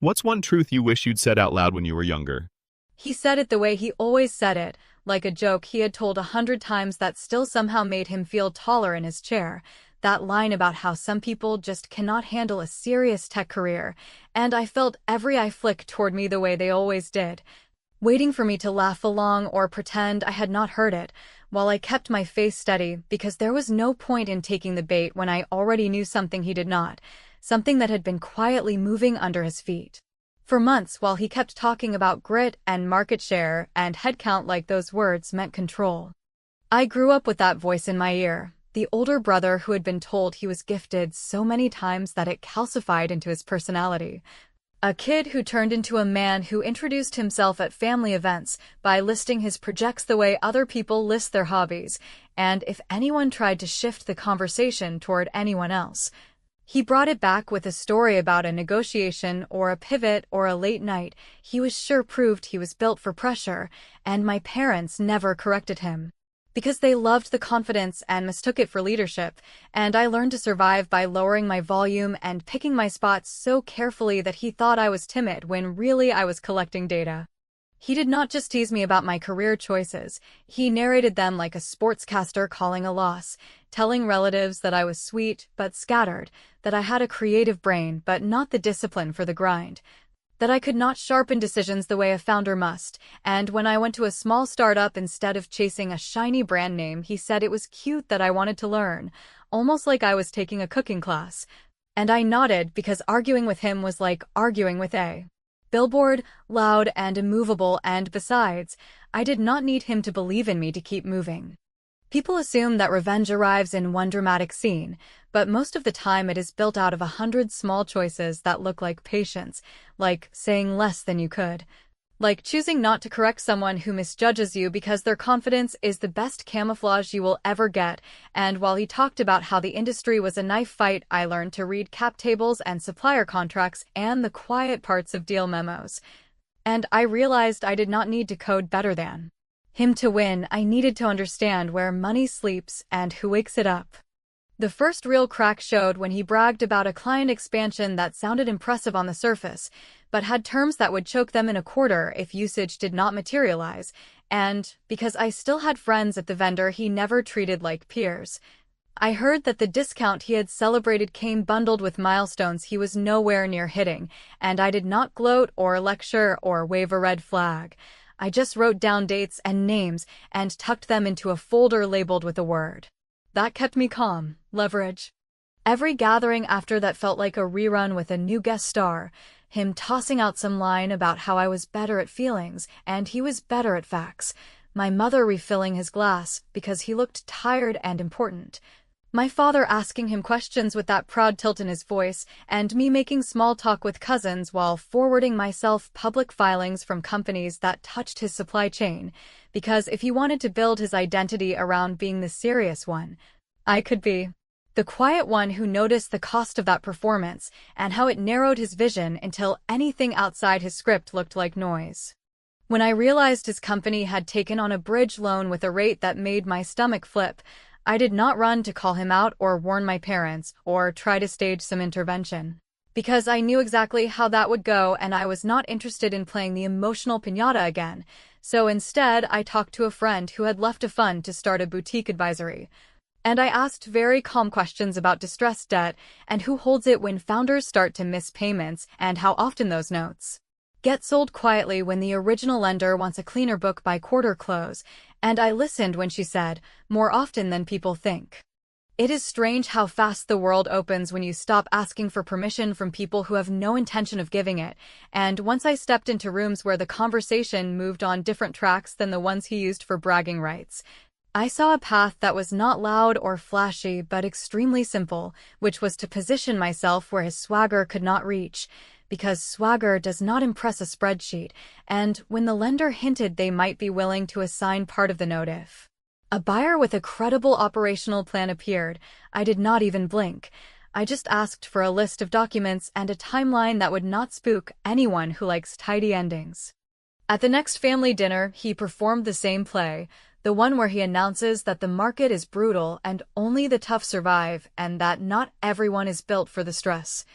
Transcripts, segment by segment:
What's one truth you wish you'd said out loud when you were younger? He said it the way he always said it, like a joke he had told 100 times that still somehow made him feel taller in his chair. That line about how some people just cannot handle a serious tech career, and I felt every eye flick toward me the way they always did, waiting for me to laugh along or pretend I had not heard it, while I kept my face steady because there was no point in taking the bait when I already knew something he did not, something that had been quietly moving under his feet. For months, while he kept talking about grit and market share and headcount like those words meant control. I grew up with that voice in my ear, the older brother who had been told he was gifted so many times that it calcified into his personality. A kid who turned into a man who introduced himself at family events by listing his projects the way other people list their hobbies, and if anyone tried to shift the conversation toward anyone else, he brought it back with a story about a negotiation or a pivot or a late night he was sure proved he was built for pressure, and my parents never corrected him. Because they loved the confidence and mistook it for leadership, and I learned to survive by lowering my volume and picking my spots so carefully that he thought I was timid when really I was collecting data. He did not just tease me about my career choices, he narrated them like a sportscaster calling a loss, telling relatives that I was sweet but scattered, that I had a creative brain but not the discipline for the grind, that I could not sharpen decisions the way a founder must, and when I went to a small startup instead of chasing a shiny brand name, he said it was cute that I wanted to learn, almost like I was taking a cooking class. And I nodded because arguing with him was like arguing with a billboard, loud and immovable, and besides, I did not need him to believe in me to keep moving. People assume that revenge arrives in one dramatic scene, but most of the time it is built out of 100 small choices that look like patience, like saying less than you could, like choosing not to correct someone who misjudges you because their confidence is the best camouflage you will ever get. And while he talked about how the industry was a knife fight, I learned to read cap tables and supplier contracts and the quiet parts of deal memos. And I realized I did not need to code better than him to win. I needed to understand where money sleeps and who wakes it up. The first real crack showed when he bragged about a client expansion that sounded impressive on the surface, but had terms that would choke them in a quarter if usage did not materialize, and, because I still had friends at the vendor he never treated like peers, I heard that the discount he had celebrated came bundled with milestones he was nowhere near hitting, and I did not gloat or lecture or wave a red flag. I just wrote down dates and names and tucked them into a folder labeled with a word. That kept me calm. Leverage. Every gathering after that felt like a rerun with a new guest star, him tossing out some line about how I was better at feelings and he was better at facts, my mother refilling his glass because he looked tired and important, my father asking him questions with that proud tilt in his voice, and me making small talk with cousins while forwarding myself public filings from companies that touched his supply chain, because if he wanted to build his identity around being the serious one, I could be the quiet one who noticed the cost of that performance and how it narrowed his vision until anything outside his script looked like noise. When I realized his company had taken on a bridge loan with a rate that made my stomach flip, I did not run to call him out or warn my parents or try to stage some intervention, because I knew exactly how that would go and I was not interested in playing the emotional piñata again. So instead, I talked to a friend who had left a fund to start a boutique advisory. And I asked very calm questions about distressed debt and who holds it when founders start to miss payments and how often those notes get sold quietly when the original lender wants a cleaner book by quarter close, and I listened when she said, more often than people think. It is strange how fast the world opens when you stop asking for permission from people who have no intention of giving it, and once I stepped into rooms where the conversation moved on different tracks than the ones he used for bragging rights, I saw a path that was not loud or flashy but extremely simple, which was to position myself where his swagger could not reach, because swagger does not impress a spreadsheet, and when the lender hinted they might be willing to assign part of the note if a buyer with a credible operational plan appeared, I did not even blink. I just asked for a list of documents and a timeline that would not spook anyone who likes tidy endings. At the next family dinner, he performed the same play, the one where he announces that the market is brutal and only the tough survive and that not everyone is built for the stress.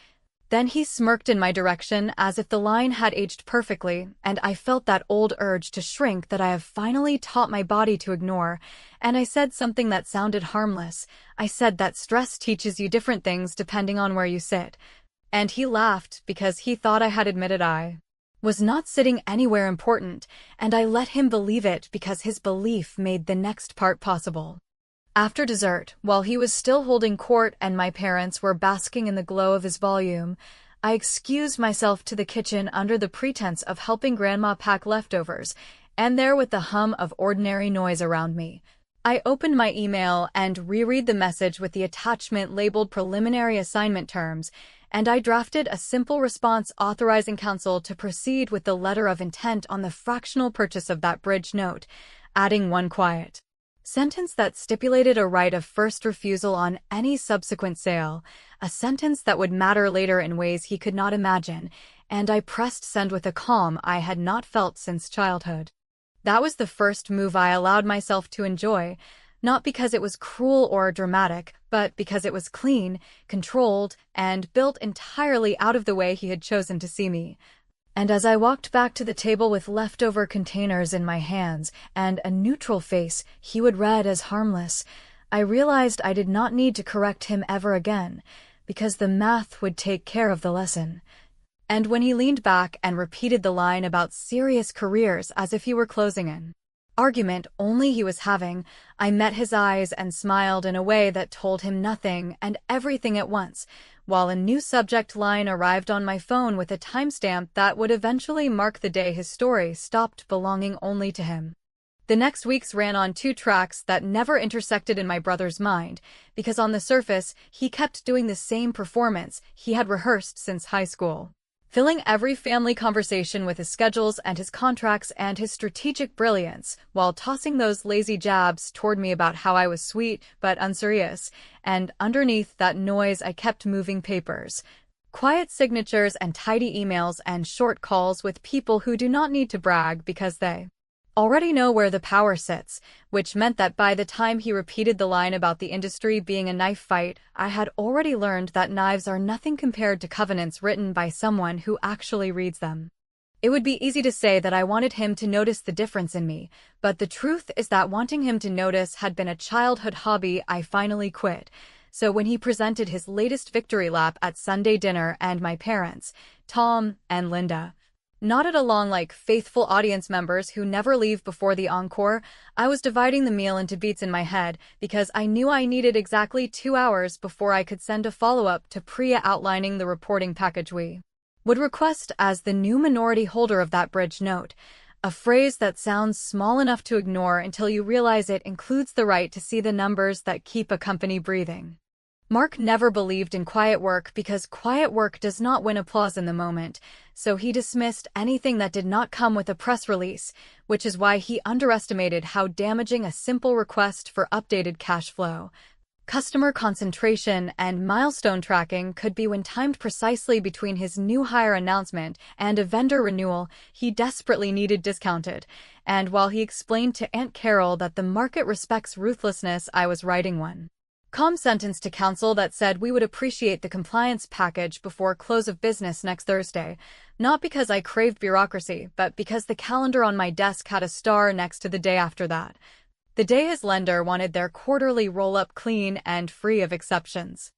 Then he smirked in my direction as if the line had aged perfectly, and I felt that old urge to shrink that I have finally taught my body to ignore, and I said something that sounded harmless. I said that stress teaches you different things depending on where you sit. And he laughed because he thought I had admitted I was not sitting anywhere important, and I let him believe it because his belief made the next part possible. After dessert, while he was still holding court and my parents were basking in the glow of his volume, I excused myself to the kitchen under the pretense of helping Grandma pack leftovers, and there with the hum of ordinary noise around me, I opened my email and reread the message with the attachment labeled preliminary assignment terms, and I drafted a simple response authorizing counsel to proceed with the letter of intent on the fractional purchase of that bridge note, adding one quiet sentence that stipulated a right of first refusal on any subsequent sale, a sentence that would matter later in ways he could not imagine, and I pressed send with a calm I had not felt since childhood. That was the first move I allowed myself to enjoy, not because it was cruel or dramatic, but because it was clean, controlled, and built entirely out of the way he had chosen to see me. And as I walked back to the table with leftover containers in my hands and a neutral face he would read as harmless, I realized I did not need to correct him ever again, because the math would take care of the lesson. And when he leaned back and repeated the line about serious careers as if he were closing an argument only he was having, I met his eyes and smiled in a way that told him nothing and everything at once, while a new subject line arrived on my phone with a timestamp that would eventually mark the day his story stopped belonging only to him. The next weeks ran on two tracks that never intersected in my brother's mind, because on the surface, he kept doing the same performance he had rehearsed since high school, filling every family conversation with his schedules and his contracts and his strategic brilliance, while tossing those lazy jabs toward me about how I was sweet but unserious, and underneath that noise I kept moving papers, quiet signatures and tidy emails and short calls with people who do not need to brag because they already know where the power sits, which meant that by the time he repeated the line about the industry being a knife fight, I had already learned that knives are nothing compared to covenants written by someone who actually reads them. It would be easy to say that I wanted him to notice the difference in me, but the truth is that wanting him to notice had been a childhood hobby I finally quit. So when he presented his latest victory lap at Sunday dinner and my parents, Tom and Linda, nodded along like faithful audience members who never leave before the encore, I was dividing the meal into beats in my head because I knew I needed exactly 2 hours before I could send a follow-up to Priya outlining the reporting package we would request as the new minority holder of that bridge note, a phrase that sounds small enough to ignore until you realize it includes the right to see the numbers that keep a company breathing. Mark never believed in quiet work because quiet work does not win applause in the moment, so he dismissed anything that did not come with a press release, which is why he underestimated how damaging a simple request for updated cash flow, customer concentration, and milestone tracking could be when timed precisely between his new hire announcement and a vendor renewal he desperately needed discounted, and while he explained to Aunt Carol that the market respects ruthlessness, I was writing one calm sentence to counsel that said we would appreciate the compliance package before close of business next Thursday, not because I craved bureaucracy, but because the calendar on my desk had a star next to the day after that, the day his lender wanted their quarterly roll-up clean and free of exceptions.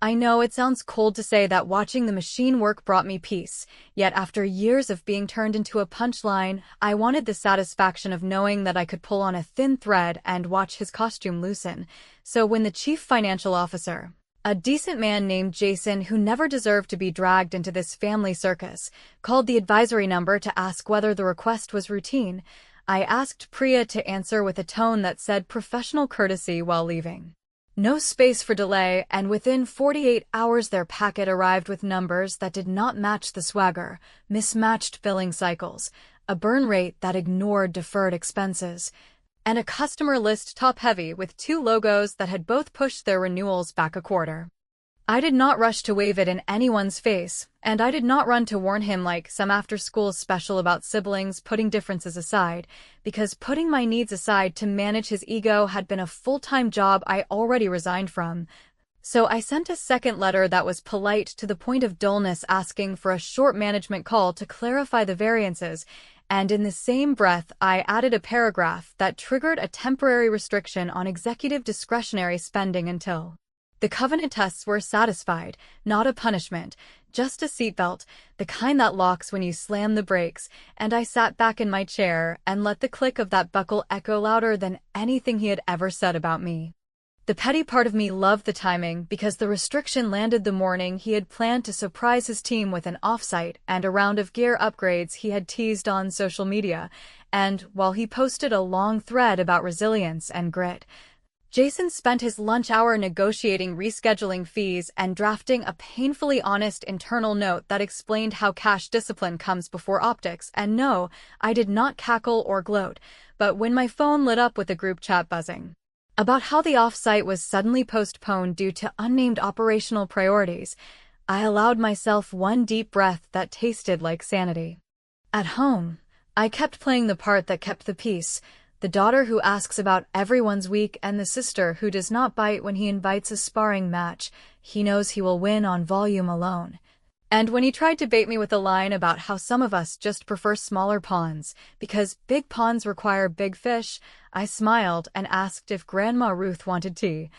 I know it sounds cold to say that watching the machine work brought me peace, yet after years of being turned into a punchline, I wanted the satisfaction of knowing that I could pull on a thin thread and watch his costume loosen. So when the chief financial officer, a decent man named Jason who never deserved to be dragged into this family circus, called the advisory number to ask whether the request was routine, I asked Priya to answer with a tone that said professional courtesy while leaving no space for delay, and within 48 hours their packet arrived with numbers that did not match the swagger, mismatched billing cycles, a burn rate that ignored deferred expenses, and a customer list top-heavy with 2 logos that had both pushed their renewals back a quarter. I did not rush to wave it in anyone's face, and I did not run to warn him like some after-school special about siblings putting differences aside, because putting my needs aside to manage his ego had been a full-time job I already resigned from. So I sent a second letter that was polite to the point of dullness, asking for a short management call to clarify the variances, and in the same breath I added a paragraph that triggered a temporary restriction on executive discretionary spending until the covenant tests were satisfied. Not a punishment, just a seatbelt, the kind that locks when you slam the brakes, and I sat back in my chair and let the click of that buckle echo louder than anything he had ever said about me. The petty part of me loved the timing because the restriction landed the morning he had planned to surprise his team with an offsite and a round of gear upgrades he had teased on social media, and while he posted a long thread about resilience and grit, Jason spent his lunch hour negotiating rescheduling fees and drafting a painfully honest internal note that explained how cash discipline comes before optics. And no, I did not cackle or gloat, but when my phone lit up with a group chat buzzing about how the offsite was suddenly postponed due to unnamed operational priorities, I allowed myself one deep breath that tasted like sanity. At home, I kept playing the part that kept the peace, the daughter who asks about everyone's week and the sister who does not bite when he invites a sparring match he knows he will win on volume alone. And when he tried to bait me with a line about how some of us just prefer smaller ponds because big ponds require big fish, I smiled and asked if Grandma Ruth wanted tea,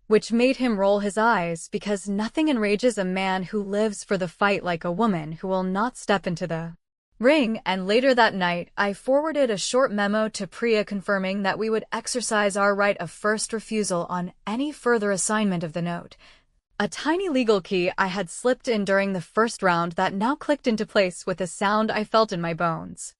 which made him roll his eyes because nothing enrages a man who lives for the fight like a woman who will not step into the ring. And later that night, I forwarded a short memo to Priya confirming that we would exercise our right of first refusal on any further assignment of the note. A tiny legal key I had slipped in during the first round that now clicked into place with a sound I felt in my bones.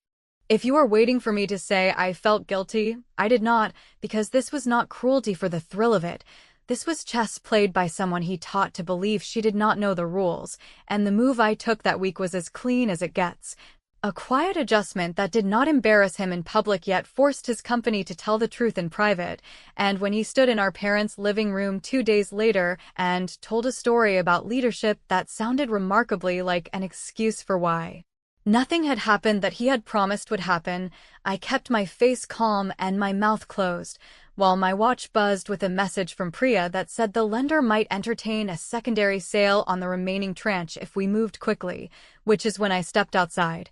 If you are waiting for me to say I felt guilty, I did not, because this was not cruelty for the thrill of it. This was chess played by someone he taught to believe she did not know the rules, and the move I took that week was as clean as it gets. A quiet adjustment that did not embarrass him in public yet forced his company to tell the truth in private, and when he stood in our parents' living room 2 days later and told a story about leadership that sounded remarkably like an excuse for why nothing had happened that he had promised would happen, I kept my face calm and my mouth closed, while my watch buzzed with a message from Priya that said the lender might entertain a secondary sale on the remaining tranche if we moved quickly, which is when I stepped outside,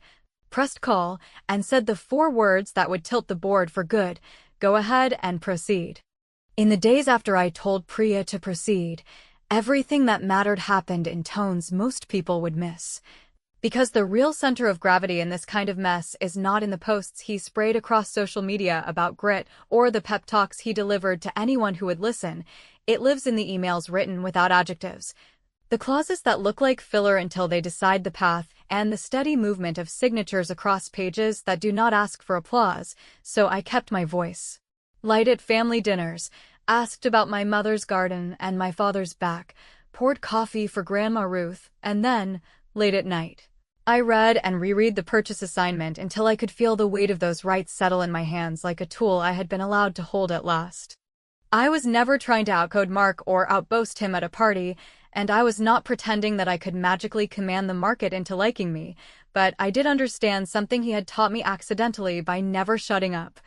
pressed call, and said the 4 words that would tilt the board for good: go ahead and proceed. In the days after I told Priya to proceed, everything that mattered happened in tones most people would miss. Because the real center of gravity in this kind of mess is not in the posts he sprayed across social media about grit or the pep talks he delivered to anyone who would listen, it lives in the emails written without adjectives. The clauses that look like filler until they decide the path, and the steady movement of signatures across pages that do not ask for applause, so I kept my voice light at family dinners, asked about my mother's garden and my father's back, poured coffee for Grandma Ruth, and then, late at night, I read and reread the purchase assignment until I could feel the weight of those rights settle in my hands like a tool I had been allowed to hold at last. I was never trying to outcode Mark or outboast him at a party, and I was not pretending that I could magically command the market into liking me, but I did understand something he had taught me accidentally by never shutting up,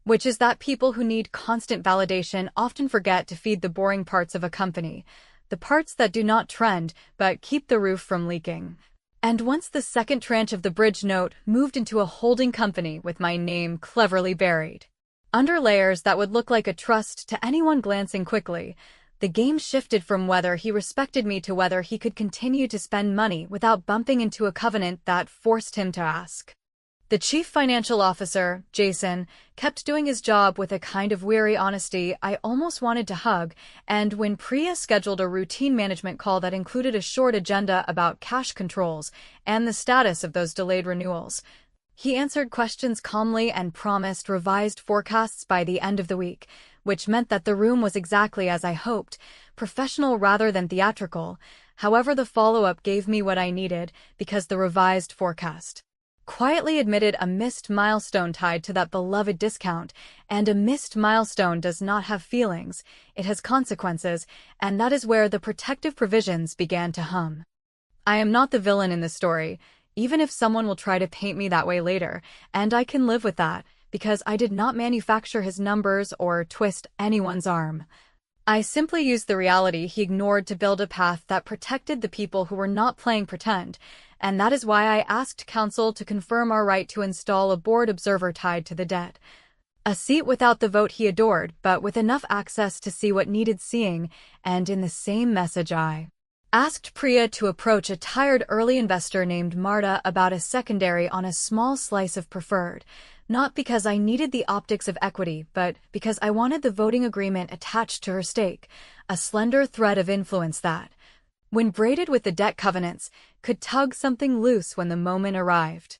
which is that people who need constant validation often forget to feed the boring parts of a company, the parts that do not trend but keep the roof from leaking. And once the second tranche of the bridge note moved into a holding company with my name cleverly buried under layers that would look like a trust to anyone glancing quickly, the game shifted from whether he respected me to whether he could continue to spend money without bumping into a covenant that forced him to ask. The chief financial officer, Jason, kept doing his job with a kind of weary honesty I almost wanted to hug, and when Priya scheduled a routine management call that included a short agenda about cash controls and the status of those delayed renewals, he answered questions calmly and promised revised forecasts by the end of the week, which meant that the room was exactly as I hoped, professional rather than theatrical. However, the follow-up gave me what I needed because the revised forecast quietly admitted a missed milestone tied to that beloved discount, and a missed milestone does not have feelings, it has consequences, and that is where the protective provisions began to hum. I am not the villain in this story, even if someone will try to paint me that way later, and I can live with that, because I did not manufacture his numbers or twist anyone's arm. I simply used the reality he ignored to build a path that protected the people who were not playing pretend, and that is why I asked council to confirm our right to install a board observer tied to the debt. A seat without the vote he adored, but with enough access to see what needed seeing, and in the same message I asked Priya to approach a tired early investor named Marta about a secondary on a small slice of preferred, not because I needed the optics of equity, but because I wanted the voting agreement attached to her stake, a slender thread of influence that, when braided with the debt covenants, could tug something loose when the moment arrived.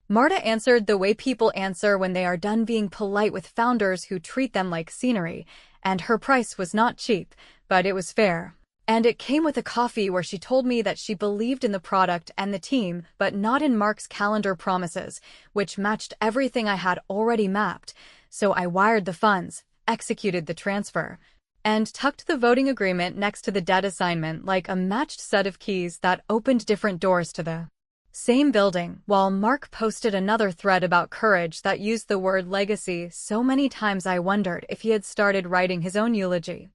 Marta answered the way people answer when they are done being polite with founders who treat them like scenery, and her price was not cheap, but it was fair. And it came with a coffee where she told me that she believed in the product and the team, but not in Mark's calendar promises, which matched everything I had already mapped. So I wired the funds, executed the transfer, and tucked the voting agreement next to the debt assignment like a matched set of keys that opened different doors to the same building, while Mark posted another thread about courage that used the word legacy so many times I wondered if he had started writing his own eulogy.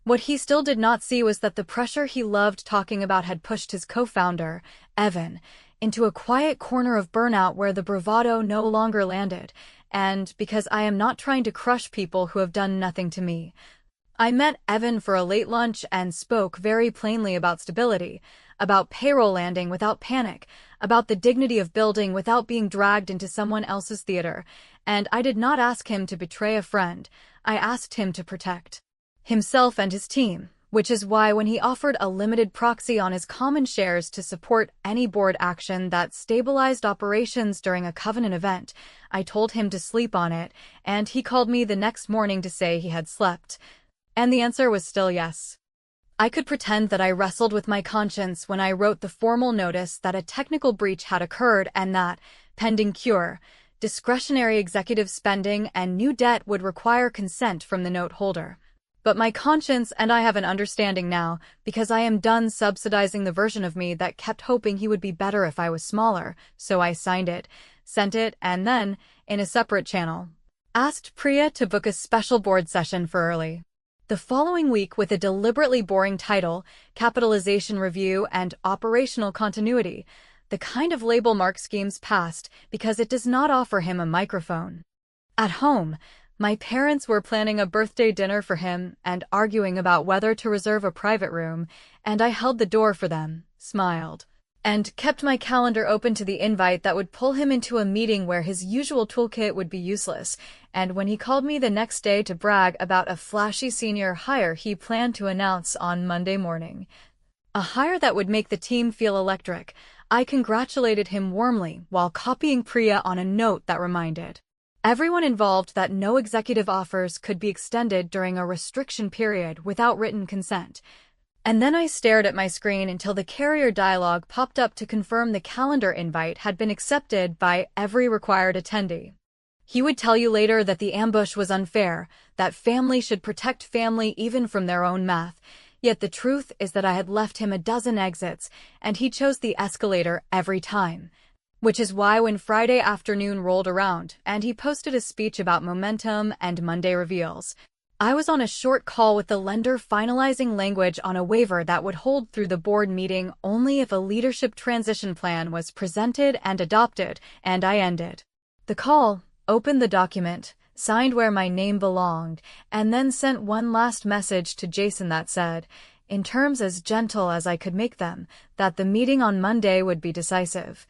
What he still did not see was that the pressure he loved talking about had pushed his co-founder, Evan, into a quiet corner of burnout where the bravado no longer landed, and because I am not trying to crush people who have done nothing to me. I met Evan for a late lunch and spoke very plainly about stability, about payroll landing without panic, about the dignity of building without being dragged into someone else's theater, and I did not ask him to betray a friend, I asked him to protect himself and his team, which is why when he offered a limited proxy on his common shares to support any board action that stabilized operations during a covenant event, I told him to sleep on it, and he called me the next morning to say he had slept. And the answer was still yes. I could pretend that I wrestled with my conscience when I wrote the formal notice that a technical breach had occurred and that, pending cure, discretionary executive spending and new debt would require consent from the note holder. But my conscience and I have an understanding now, because I am done subsidizing the version of me that kept hoping he would be better if I was smaller, so I signed it, sent it, and then, in a separate channel, asked Priya to book a special board session for early the following week with a deliberately boring title, Capitalization Review and Operational Continuity, the kind of label Mark schemes past because it does not offer him a microphone. At home, my parents were planning a birthday dinner for him and arguing about whether to reserve a private room, and I held the door for them, smiled, and kept my calendar open to the invite that would pull him into a meeting where his usual toolkit would be useless, and when he called me the next day to brag about a flashy senior hire he planned to announce on Monday morning, a hire that would make the team feel electric, I congratulated him warmly while copying Priya on a note that reminded everyone involved that no executive offers could be extended during a restriction period without written consent. And then I stared at my screen until the carrier dialog popped up to confirm the calendar invite had been accepted by every required attendee. He would tell you later that the ambush was unfair, that family should protect family even from their own math, yet the truth is that I had left him a dozen exits, and he chose the escalator every time. Which is why when Friday afternoon rolled around and he posted a speech about momentum and Monday reveals, I was on a short call with the lender finalizing language on a waiver that would hold through the board meeting only if a leadership transition plan was presented and adopted, and I ended the call, opened the document, signed where my name belonged, and then sent one last message to Jason that said, in terms as gentle as I could make them, that the meeting on Monday would be decisive.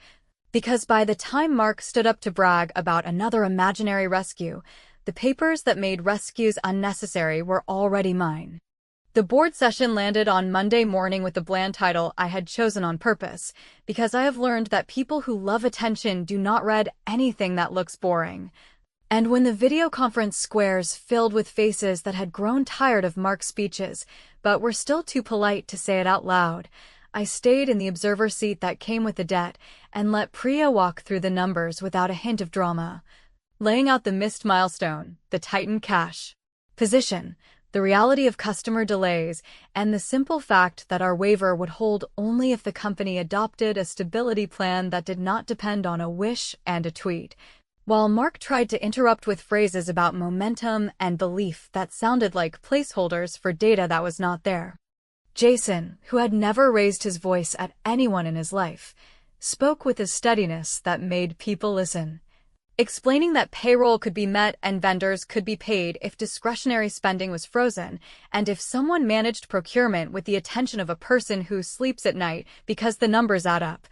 Because by the time Mark stood up to brag about another imaginary rescue, the papers that made rescues unnecessary were already mine. The board session landed on Monday morning with the bland title I had chosen on purpose, because I have learned that people who love attention do not read anything that looks boring. And when the video conference squares filled with faces that had grown tired of Mark's speeches, but were still too polite to say it out loud, I stayed in the observer seat that came with the debt and let Priya walk through the numbers without a hint of drama, laying out the missed milestone, the tightened cash position, the reality of customer delays, and the simple fact that our waiver would hold only if the company adopted a stability plan that did not depend on a wish and a tweet. while Mark tried to interrupt with phrases about momentum and belief that sounded like placeholders for data that was not there. Jason, who had never raised his voice at anyone in his life, spoke with a steadiness that made people listen, explaining that payroll could be met and vendors could be paid if discretionary spending was frozen, and if someone managed procurement with the attention of a person who sleeps at night because the numbers add up.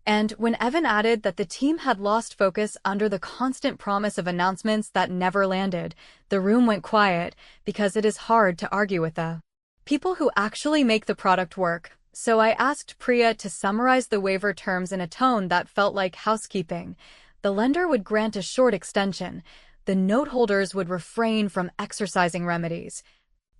And when Evan added that the team had lost focus under the constant promise of announcements that never landed, the room went quiet, because it is hard to argue with the people who actually make the product work. So I asked Priya to summarize the waiver terms in a tone that felt like housekeeping. The lender would grant a short extension, the note holders would refrain from exercising remedies,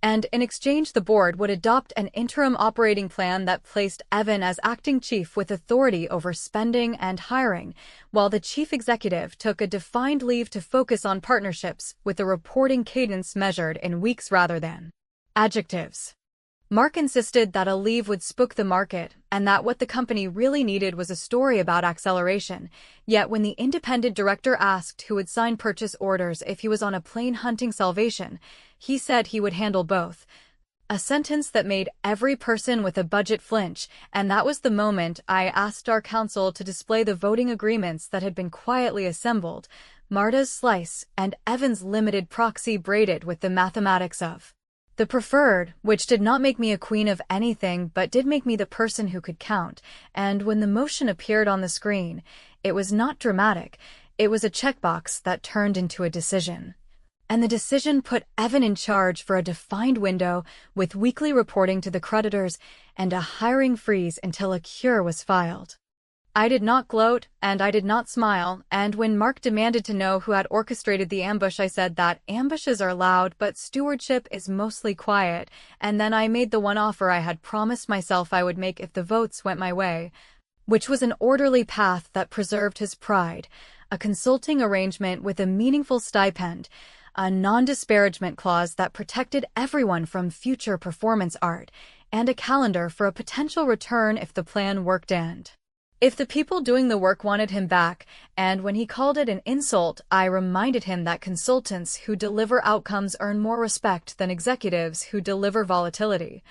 and in exchange the board would adopt an interim operating plan that placed Evan as acting chief with authority over spending and hiring, while the chief executive took a defined leave to focus on partnerships with the reporting cadence measured in weeks rather than adjectives. Mark insisted that a leave would spook the market and that what the company really needed was a story about acceleration. Yet when the independent director asked who would sign purchase orders if he was on a plane hunting salvation, he said he would handle both. A sentence that made every person with a budget flinch, and that was the moment I asked our counsel to display the voting agreements that had been quietly assembled, Marta's slice and Evan's limited proxy braided with the mathematics of the preferred, which did not make me a queen of anything but did make me the person who could count, and when the motion appeared on the screen, it was not dramatic, it was a checkbox that turned into a decision. And the decision put Evan in charge for a defined window with weekly reporting to the creditors and a hiring freeze until a cure was filed. I did not gloat, and I did not smile, and when Mark demanded to know who had orchestrated the ambush, I said that ambushes are loud but stewardship is mostly quiet, and then I made the one offer I had promised myself I would make if the votes went my way, which was an orderly path that preserved his pride, a consulting arrangement with a meaningful stipend, a non-disparagement clause that protected everyone from future performance art, and a calendar for a potential return if the plan worked and if the people doing the work wanted him back, and when he called it an insult, I reminded him that consultants who deliver outcomes earn more respect than executives who deliver volatility.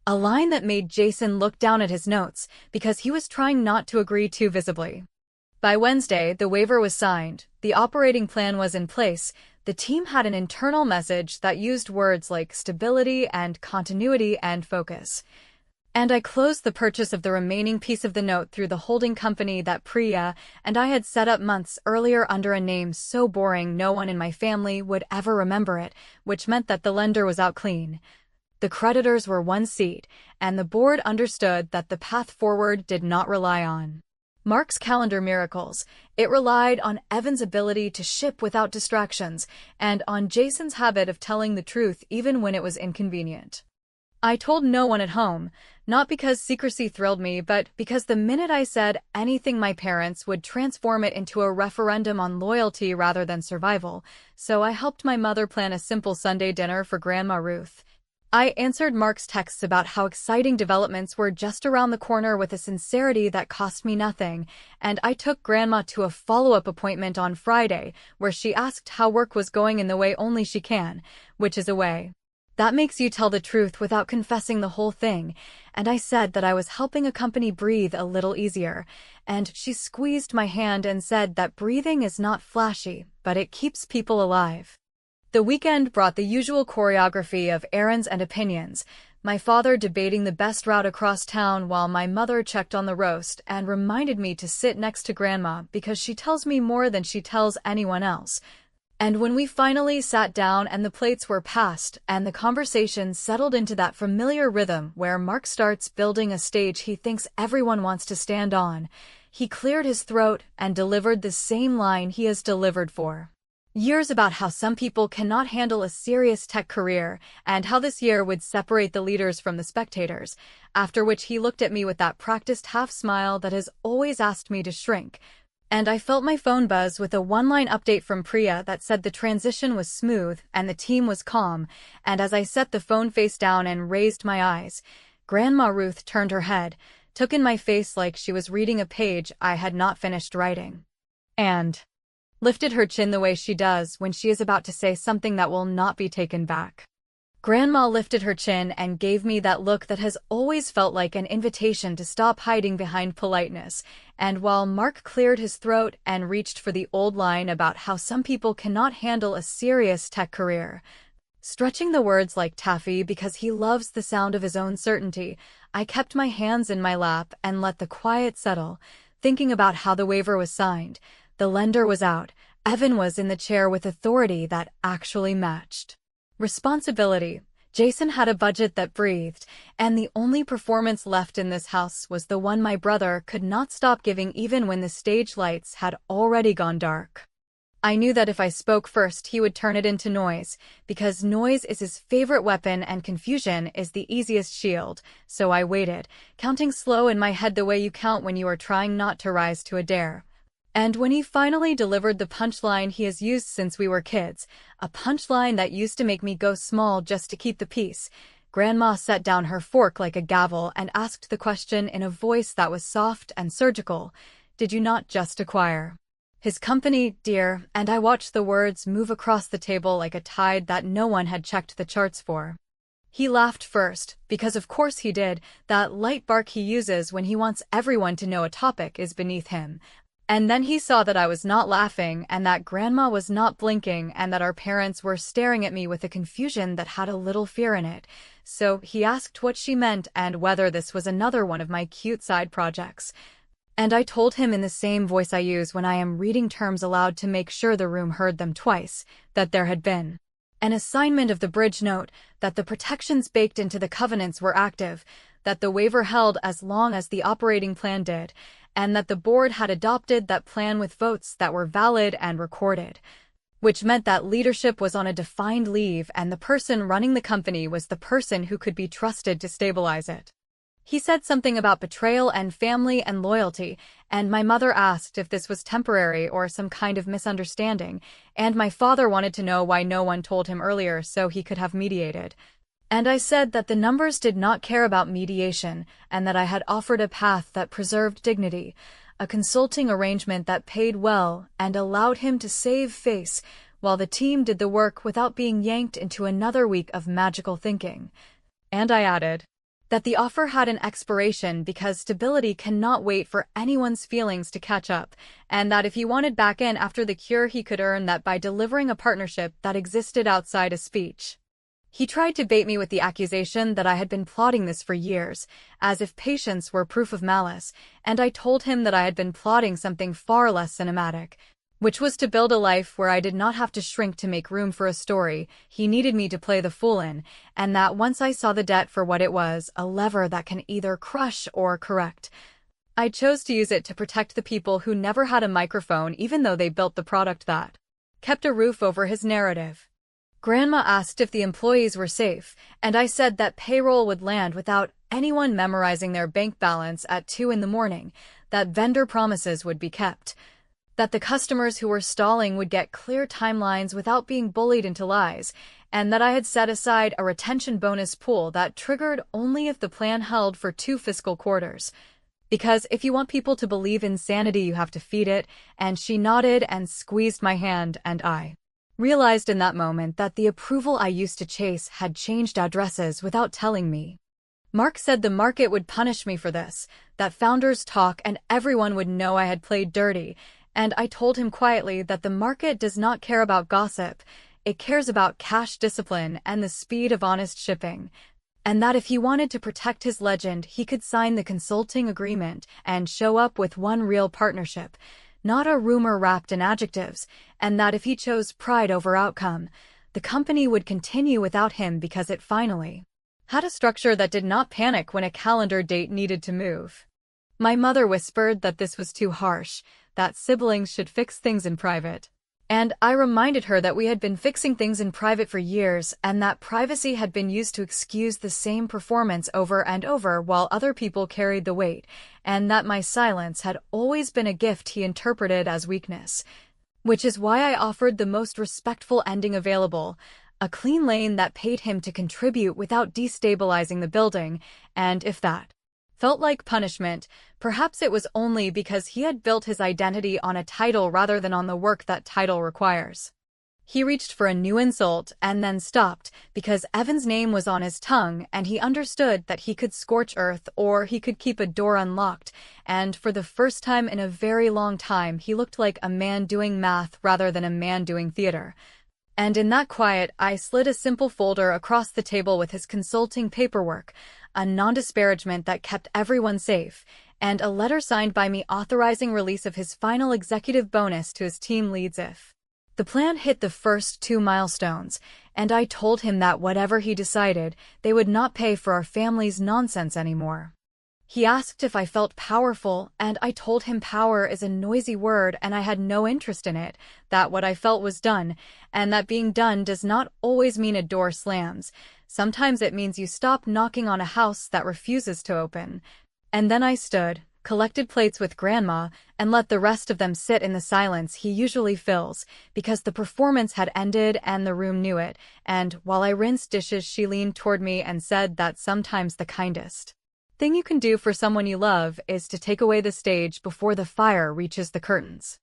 A line that made Jason look down at his notes, because he was trying not to agree too visibly. By Wednesday, the waiver was signed, the operating plan was in place, the team had an internal message that used words like stability and continuity and focus. And I closed the purchase of the remaining piece of the note through the holding company that Priya and I had set up months earlier under a name so boring no one in my family would ever remember it, which meant that the lender was out clean. The creditors were one seat, and the board understood that the path forward did not rely on Mark's calendar miracles. It relied on Evan's ability to ship without distractions, and on Jason's habit of telling the truth even when it was inconvenient. I told no one at home, not because secrecy thrilled me, but because the minute I said anything my parents would transform it into a referendum on loyalty rather than survival, so I helped my mother plan a simple Sunday dinner for Grandma Ruth. I answered Mark's texts about how exciting developments were just around the corner with a sincerity that cost me nothing, and I took Grandma to a follow-up appointment on Friday, where she asked how work was going in the way only she can, which is a way that makes you tell the truth without confessing the whole thing, and I said that I was helping a company breathe a little easier, and she squeezed my hand and said that breathing is not flashy, but it keeps people alive. The weekend brought the usual choreography of errands and opinions, my father debating the best route across town while my mother checked on the roast and reminded me to sit next to Grandma because she tells me more than she tells anyone else. And when we finally sat down and the plates were passed and the conversation settled into that familiar rhythm where Mark starts building a stage he thinks everyone wants to stand on, he cleared his throat and delivered the same line he has delivered for years about how some people cannot handle a serious tech career and how this year would separate the leaders from the spectators, after which he looked at me with that practiced half-smile that has always asked me to shrink. And I felt my phone buzz with a one-line update from Priya that said the transition was smooth and the team was calm, and as I set the phone face down and raised my eyes, Grandma Ruth turned her head, took in my face like she was reading a page I had not finished writing, and lifted her chin the way she does when she is about to say something that will not be taken back. Grandma lifted her chin and gave me that look that has always felt like an invitation to stop hiding behind politeness, and while Mark cleared his throat and reached for the old line about how some people cannot handle a serious tech career, stretching the words like taffy because he loves the sound of his own certainty, I kept my hands in my lap and let the quiet settle, thinking about how the waiver was signed. The lender was out. Evan was in the chair with authority that actually matched responsibility. Jason had a budget that breathed, and the only performance left in this house was the one my brother could not stop giving even when the stage lights had already gone dark. I knew that if I spoke first he would turn it into noise, because noise is his favorite weapon and confusion is the easiest shield, so I waited, counting slow in my head the way you count when you are trying not to rise to a dare. And when he finally delivered the punchline he has used since we were kids, a punchline that used to make me go small just to keep the peace, Grandma set down her fork like a gavel and asked the question in a voice that was soft and surgical. Did you not just acquire his company, dear? And I watched the words move across the table like a tide that no one had checked the charts for. He laughed first, because of course he did. That light bark he uses when he wants everyone to know a topic is beneath him. And then he saw that I was not laughing and that Grandma was not blinking and that our parents were staring at me with a confusion that had a little fear in it. So he asked what she meant and whether this was another one of my cute side projects. And I told him in the same voice I use when I am reading terms aloud to make sure the room heard them twice, that there had been an assignment of the bridge note, that the protections baked into the covenants were active, that the waiver held as long as the operating plan did, and that the board had adopted that plan with votes that were valid and recorded, which meant that leadership was on a defined leave and the person running the company was the person who could be trusted to stabilize it. He said something about betrayal and family and loyalty, and my mother asked if this was temporary or some kind of misunderstanding, and my father wanted to know why no one told him earlier so he could have mediated. And I said that the numbers did not care about mediation and that I had offered a path that preserved dignity, a consulting arrangement that paid well and allowed him to save face while the team did the work without being yanked into another week of magical thinking. And I added that the offer had an expiration because stability cannot wait for anyone's feelings to catch up, and that if he wanted back in after the cure he could earn that by delivering a partnership that existed outside a speech. He tried to bait me with the accusation that I had been plotting this for years, as if patience were proof of malice, and I told him that I had been plotting something far less cinematic, which was to build a life where I did not have to shrink to make room for a story he needed me to play the fool in, and that once I saw the debt for what it was, a lever that can either crush or correct, I chose to use it to protect the people who never had a microphone even though they built the product that kept a roof over his narrative. Grandma asked if the employees were safe, and I said that payroll would land without anyone memorizing their bank balance at 2 in the morning, that vendor promises would be kept, that the customers who were stalling would get clear timelines without being bullied into lies, and that I had set aside a retention bonus pool that triggered only if the plan held for 2 fiscal quarters. Because if you want people to believe in sanity, you have to feed it, and she nodded and squeezed my hand, and I realized in that moment that the approval I used to chase had changed addresses without telling me. Mark said the market would punish me for this, that founders talk and everyone would know I had played dirty, and I told him quietly that the market does not care about gossip, it cares about cash discipline and the speed of honest shipping, and that if he wanted to protect his legend he could sign the consulting agreement and show up with one real partnership, not a rumor wrapped in adjectives, and that if he chose pride over outcome, the company would continue without him because it finally had a structure that did not panic when a calendar date needed to move. My mother whispered that this was too harsh, that siblings should fix things in private. And I reminded her that we had been fixing things in private for years and that privacy had been used to excuse the same performance over and over while other people carried the weight, and that my silence had always been a gift he interpreted as weakness. Which is why I offered the most respectful ending available, a clean lane that paid him to contribute without destabilizing the building, and if that felt like punishment. Perhaps it was only because he had built his identity on a title rather than on the work that title requires. He reached for a new insult and then stopped because Evan's name was on his tongue and he understood that he could scorch earth or he could keep a door unlocked, and for the first time in a very long time he looked like a man doing math rather than a man doing theater. And in that quiet, I slid a simple folder across the table with his consulting paperwork, a non-disparagement that kept everyone safe, and a letter signed by me authorizing release of his final executive bonus to his team leads if the plan hit the first 2 milestones, and I told him that whatever he decided, they would not pay for our family's nonsense anymore. He asked if I felt powerful, and I told him power is a noisy word and I had no interest in it, that what I felt was done, and that being done does not always mean a door slams. Sometimes it means you stop knocking on a house that refuses to open. And then I stood, collected plates with Grandma, and let the rest of them sit in the silence he usually fills, because the performance had ended and the room knew it, and while I rinsed dishes she leaned toward me and said that sometimes the kindest thing you can do for someone you love is to take away the stage before the fire reaches the curtains.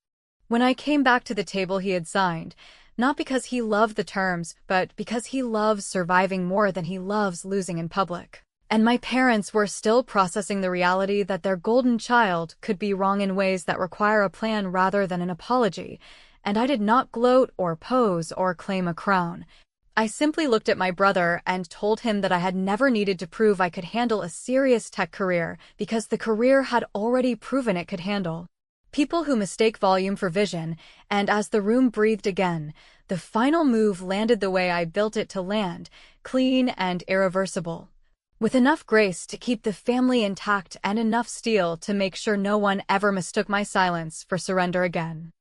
When I came back to the table he had signed, not because he loved the terms, but because he loves surviving more than he loves losing in public. And my parents were still processing the reality that their golden child could be wrong in ways that require a plan rather than an apology, and I did not gloat or pose or claim a crown. I simply looked at my brother and told him that I had never needed to prove I could handle a serious tech career because the career had already proven it could handle people who mistake volume for vision, and as the room breathed again, the final move landed the way I built it to land, clean and irreversible, with enough grace to keep the family intact and enough steel to make sure no one ever mistook my silence for surrender again.